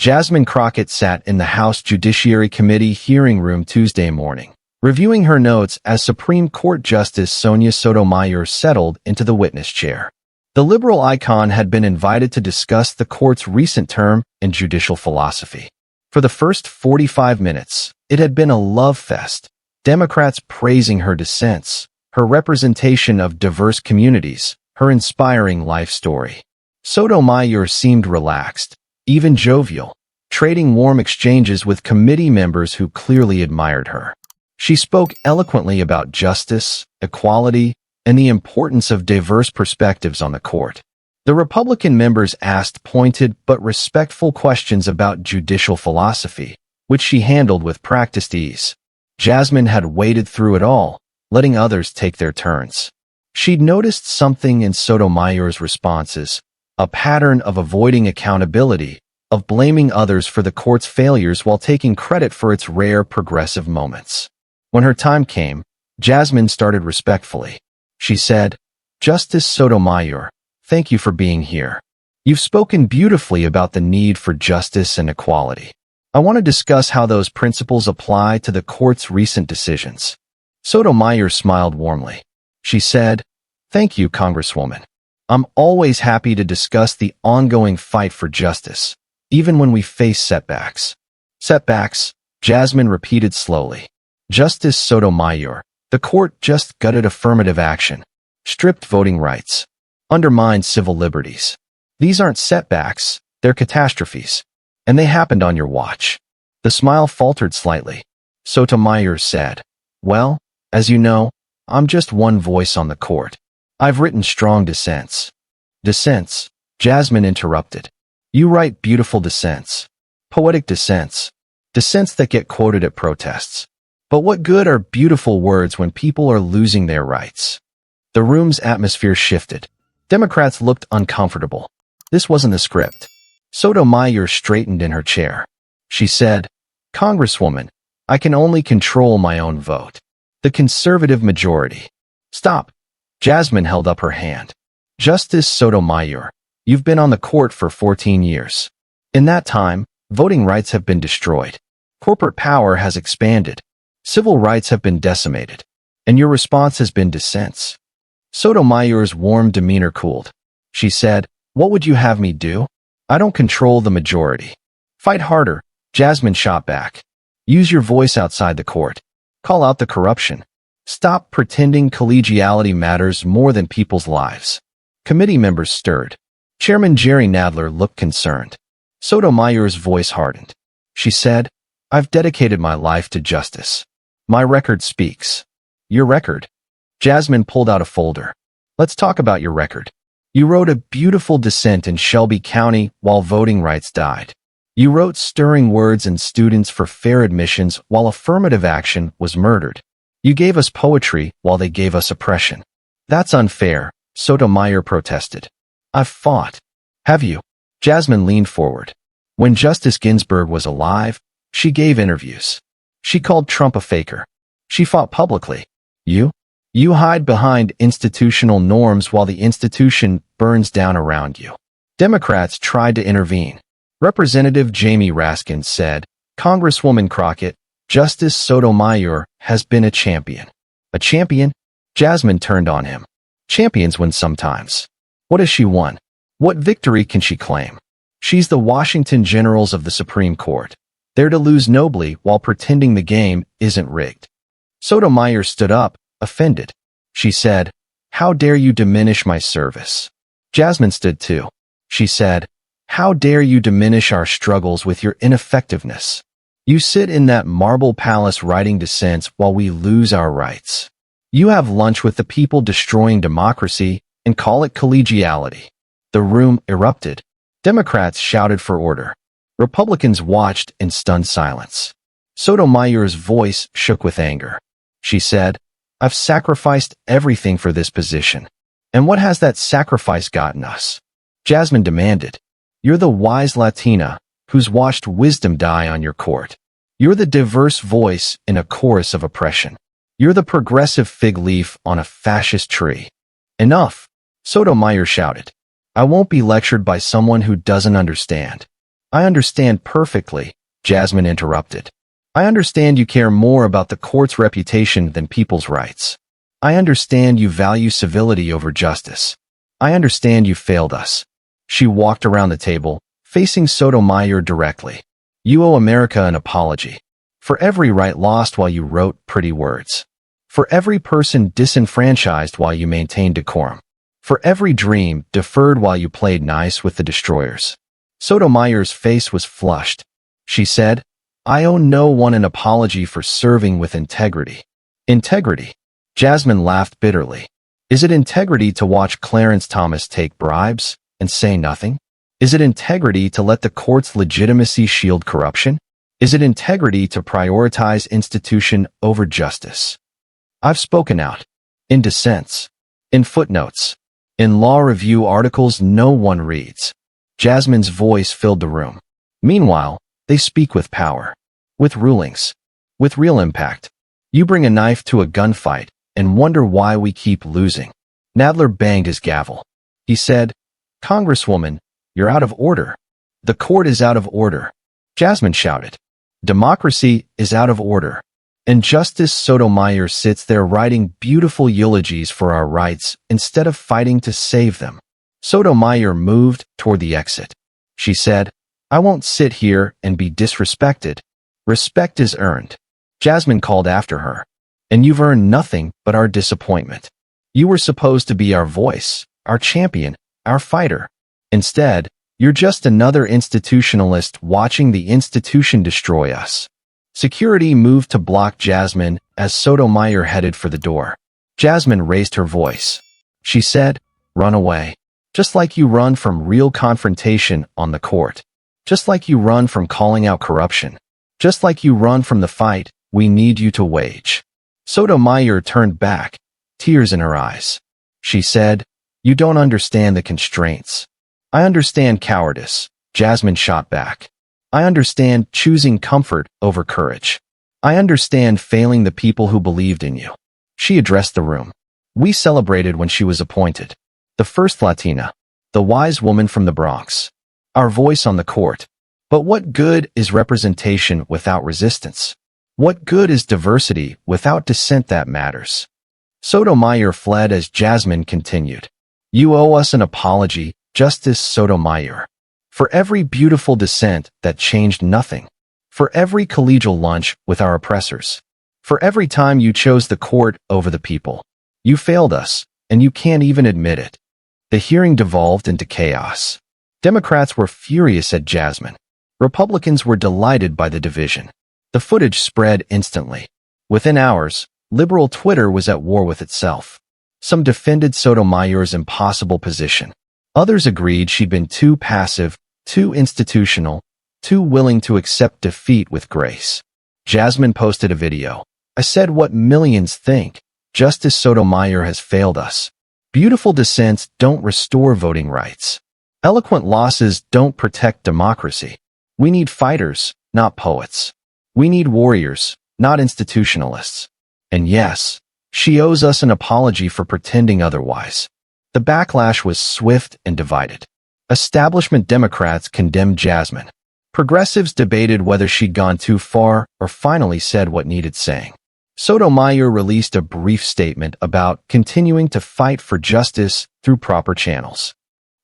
Jasmine Crockett sat in the House Judiciary Committee hearing room Tuesday morning, reviewing her notes as Supreme Court Justice Sonia Sotomayor settled into the witness chair. The liberal icon had been invited to discuss the court's recent term in judicial philosophy. For the first 45 minutes, it had been a love fest, Democrats praising her dissents, her representation of diverse communities, her inspiring life story. Sotomayor seemed relaxed, even jovial, trading warm exchanges with committee members who clearly admired her. She spoke eloquently about justice, equality, and the importance of diverse perspectives on the court. The Republican members asked pointed but respectful questions about judicial philosophy, which she handled with practiced ease. Jasmine had waded through it all, letting others take their turns. She'd noticed something in Sotomayor's responses, a pattern of avoiding accountability, of blaming others for the court's failures while taking credit for its rare progressive moments. When her time came, Jasmine started respectfully. She said, "Justice Sotomayor, thank you for being here. You've spoken beautifully about the need for justice and equality. I want to discuss how those principles apply to the court's recent decisions." Sotomayor smiled warmly. She said, "Thank you, Congresswoman. I'm always happy to discuss the ongoing fight for justice, even when we face setbacks." "Setbacks," Jasmine repeated slowly. "Justice Sotomayor, the court just gutted affirmative action, stripped voting rights, undermined civil liberties. These aren't setbacks, they're catastrophes. And they happened on your watch." The smile faltered slightly. Sotomayor said, "Well, as you know, I'm just one voice on the court. I've written strong dissents." "Dissents," Jasmine interrupted. "You write beautiful dissents. Poetic dissents. Dissents that get quoted at protests. But what good are beautiful words when people are losing their rights?" The room's atmosphere shifted. Democrats looked uncomfortable. This wasn't the script. Sotomayor straightened in her chair. She said, "Congresswoman, I can only control my own vote. The conservative majority." "Stop." Jasmine held up her hand. "Justice Sotomayor, you've been on the court for 14 years. In that time, voting rights have been destroyed. Corporate power has expanded. Civil rights have been decimated. And your response has been dissents." Sotomayor's warm demeanor cooled. She said, "What would you have me do? I don't control the majority." "Fight harder," Jasmine shot back. "Use your voice outside the court. Call out the corruption. Stop pretending collegiality matters more than people's lives." Committee members stirred. Chairman Jerry Nadler looked concerned. Sotomayor's voice hardened. She said, "I've dedicated my life to justice. My record speaks." "Your record?" Jasmine pulled out a folder. "Let's talk about your record. You wrote a beautiful dissent in Shelby County while voting rights died. You wrote stirring words in Students for Fair Admissions while affirmative action was murdered. You gave us poetry while they gave us oppression." "That's unfair," Sotomayor protested. "I've fought." "Have you?" Jasmine leaned forward. "When Justice Ginsburg was alive, she gave interviews. She called Trump a faker. She fought publicly. You? You hide behind institutional norms while the institution burns down around you." Democrats tried to intervene. Representative Jamie Raskin said, "Congresswoman Crockett, Justice Sotomayor has been a champion." "A champion?" Jasmine turned on him. "Champions win sometimes. What has she won? What victory can she claim? She's the Washington Generals of the Supreme Court. They're to lose nobly while pretending the game isn't rigged." Sotomayor stood up, offended. She said, "How dare you diminish my service?" Jasmine stood too. She said, "How dare you diminish our struggles with your ineffectiveness? You sit in that marble palace writing dissents while we lose our rights. You have lunch with the people destroying democracy and call it collegiality." The room erupted. Democrats shouted for order. Republicans watched in stunned silence. Sotomayor's voice shook with anger. She said, "I've sacrificed everything for this position. And what has that sacrifice gotten us?" Jasmine demanded. "You're the wise Latina who's watched wisdom die on your court. You're the diverse voice in a chorus of oppression. You're the progressive fig leaf on a fascist tree." "Enough," Sotomayor shouted. "I won't be lectured by someone who doesn't understand. I understand perfectly, Jasmine interrupted. I understand you care more about the court's reputation than people's rights. I understand you value civility over justice. I understand you failed us. She walked around the table, facing Sotomayor directly. You owe America an apology. For every right lost while you wrote pretty words. For every person disenfranchised while you maintained decorum. For every dream deferred while you played nice with the destroyers. Sotomayor's face was flushed. She said, I owe no one an apology for serving with integrity. Integrity? Jasmine laughed bitterly. Is it integrity to watch Clarence Thomas take bribes and say nothing? Is it integrity to let the court's legitimacy shield corruption? Is it integrity to prioritize institution over justice? I've spoken out. In dissents. In footnotes. In law review articles no one reads. Jasmine's voice filled the room. Meanwhile, they speak with power. With rulings. With real impact. You bring a knife to a gunfight and wonder why we keep losing. Nadler banged his gavel. He said, Congresswoman, you're out of order. The court is out of order. Jasmine shouted. Democracy is out of order. And Justice Sotomayor sits there writing beautiful eulogies for our rights instead of fighting to save them. Sotomayor moved toward the exit. She said, I won't sit here and be disrespected. Respect is earned. Jasmine called after her. And you've earned nothing but our disappointment. You were supposed to be our voice, our champion, our fighter. Instead, you're just another institutionalist watching the institution destroy us. Security moved to block Jasmine as Sotomayor headed for the door. Jasmine raised her voice. She said, run away. Just like you run from real confrontation on the court. Just like you run from calling out corruption. Just like you run from the fight we need you to wage. Sotomayor turned back, tears in her eyes. She said, you don't understand the constraints. I understand cowardice, Jasmine shot back. I understand choosing comfort over courage. I understand failing the people who believed in you. She addressed the room. We celebrated when she was appointed. The first Latina. The wise woman from the Bronx. Our voice on the court. But what good is representation without resistance? What good is diversity without dissent that matters? Sotomayor fled as Jasmine continued. You owe us an apology, Justice Sotomayor. For every beautiful dissent that changed nothing. For every collegial lunch with our oppressors. For every time you chose the court over the people. You failed us, and you can't even admit it. The hearing devolved into chaos. Democrats were furious at Jasmine. Republicans were delighted by the division. The footage spread instantly. Within hours, liberal Twitter was at war with itself. Some defended Sotomayor's impossible position. Others agreed she'd been too passive, too institutional, too willing to accept defeat with grace. Jasmine posted a video. I said what millions think. Justice Sotomayor has failed us. Beautiful dissents don't restore voting rights. Eloquent losses don't protect democracy. We need fighters, not poets. We need warriors, not institutionalists. And yes, she owes us an apology for pretending otherwise. The backlash was swift and divided. Establishment Democrats condemned Jasmine. Progressives debated whether she'd gone too far or finally said what needed saying. Sotomayor released a brief statement about continuing to fight for justice through proper channels.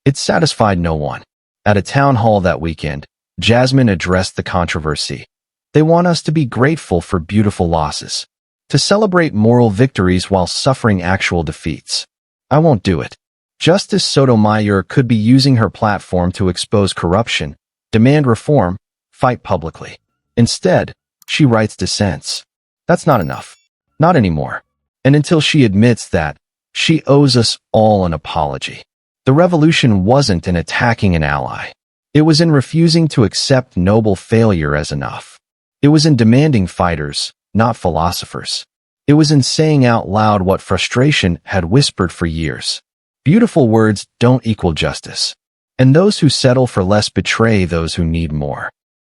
It satisfied no one. At a town hall that weekend, Jasmine addressed the controversy. They want us to be grateful for beautiful losses. To celebrate moral victories while suffering actual defeats. I won't do it. Justice Sotomayor could be using her platform to expose corruption, demand reform, fight publicly. Instead, she writes dissents. That's not enough. Not anymore. And until she admits that, she owes us all an apology. The revolution wasn't in attacking an ally. It was in refusing to accept noble failure as enough. It was in demanding fighters, not philosophers. It was in saying out loud what frustration had whispered for years. Beautiful words don't equal justice. And those who settle for less betray those who need more.